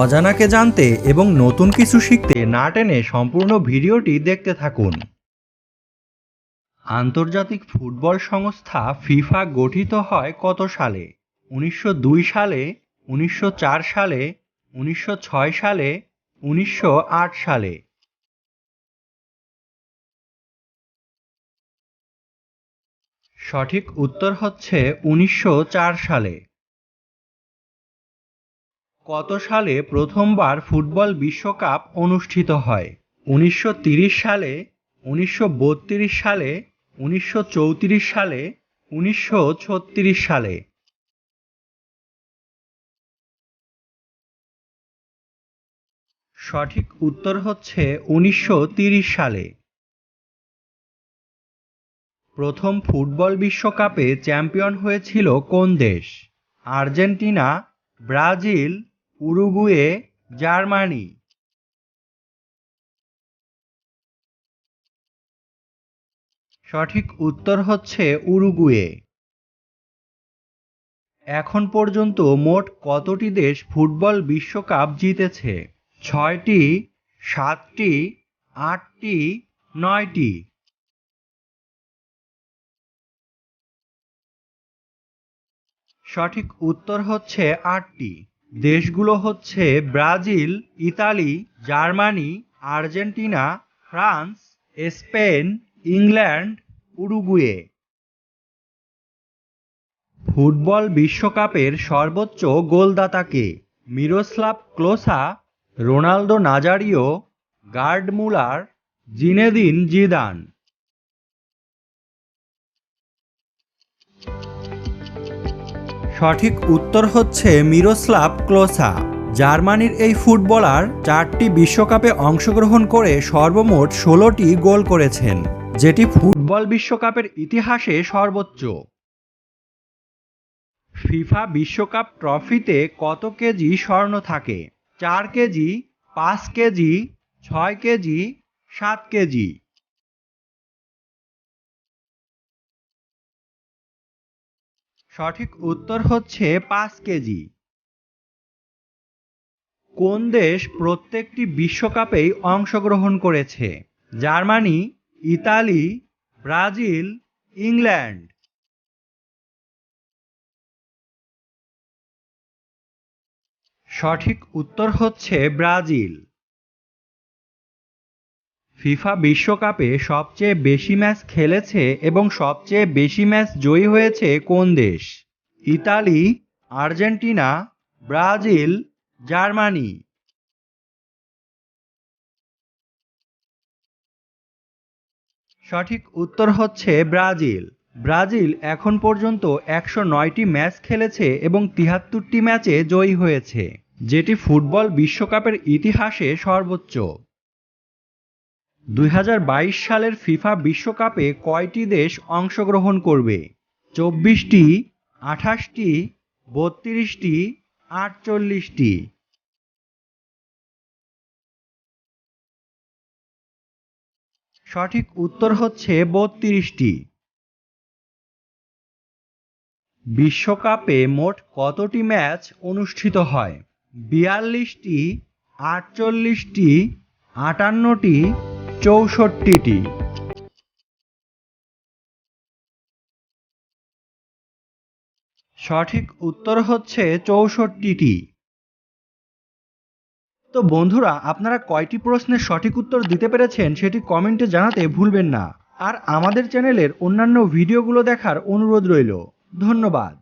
অজানাকে জানতে এবং নতুন কিছু শিখতে না টেনে সম্পূর্ণ ভিডিওটি দেখতে থাকুন। আন্তর্জাতিক ফুটবল সংস্থা ফিফা গঠিত হয় কত সালে? 1902 সালে, 1904 সালে, 1906 সালে, 1908 সালে? সঠিক উত্তর হচ্ছে 1904 সালে। কত সালে প্রথমবার ফুটবল বিশ্বকাপ অনুষ্ঠিত হয়? 1930 সালে, 1932 সালে, 1934 সালে, 1936 সালে? সঠিক উত্তর হচ্ছে 1930 সালে। প্রথম ফুটবল বিশ্বকাপে চ্যাম্পিয়ন হয়েছিল কোন দেশ? Argentina, Brazil, Uruguay, Germany? সঠিক উত্তর হচ্ছে উরুগুয়ে। এখন পর্যন্ত মোট কতটি দেশ ফুটবল বিশ্বকাপ জিতেছে? 6টি, 7টি, 8টি, 9টি? সঠিক উত্তর হচ্ছে 8টি। দেশগুলো হচ্ছে Brazil, Italy, Germany, Argentina, France, Spain, England, Uruguay. Football বিশ্বকাপের সর্বোচ্চ গোলদাতা কে? Miroslav Klose, Ronaldo Nazario, Gerd Muller, Zinedine Zidane? সঠিক উত্তর হচ্ছে মিরোস্লাভ ক্লোসা। জার্মানির এই ফুটবলার 4টি বিশ্বকাপে অংশগ্রহণ করে সর্বমোট 16টি গোল করেছেন, যেটি ফুটবল বিশ্বকাপের ইতিহাসে সর্বোচ্চ। ফিফা বিশ্বকাপ ট্রফিতে কত কেজি স্বর্ণ থাকে? 4 কেজি, 5 কেজি, 6 কেজি, 7 কেজি? সঠিক উত্তর হচ্ছে 5 কেজি। কোন দেশ প্রত্যেকটি বিশ্বকাপেই অংশগ্রহণ করেছে? Germany, Italy, Brazil, England? সঠিক উত্তর হচ্ছে ব্রাজিল। ফিফা বিশ্বকাপে সবচেয়ে বেশি ম্যাচ খেলেছে এবং সবচেয়ে বেশি ম্যাচ জয়ী হয়েছে কোন দেশ? Italy, Argentina, Brazil, Germany? সঠিক উত্তর হচ্ছে ব্রাজিল। ব্রাজিল এখন পর্যন্ত 109টি ম্যাচ খেলেছে এবং 73টি ম্যাচে জয়ী হয়েছে, যেটি ফুটবল বিশ্বকাপের ইতিহাসে সর্বোচ্চ। 2022 সালের ফিফা বিশ্বকাপে কয়টি দেশ অংশগ্রহণ করবে? 24টি, 28টি, 32টি, 48টি? সঠিক উত্তর হচ্ছে 32টি। বিশ্বকাপে মোট কতটি ম্যাচ অনুষ্ঠিত হয়? 42টি, 48টি, 58টি, 64টি? সঠিক উত্তর হচ্ছে 64টি। তো বন্ধুরা, আপনারা কয়টি প্রশ্নের সঠিক উত্তর দিতে পেরেছেন সেটি কমেন্টে জানাতে ভুলবেন না। আর আমাদের চ্যানেলের অন্যান্য ভিডিওগুলো দেখার অনুরোধ রইল। ধন্যবাদ।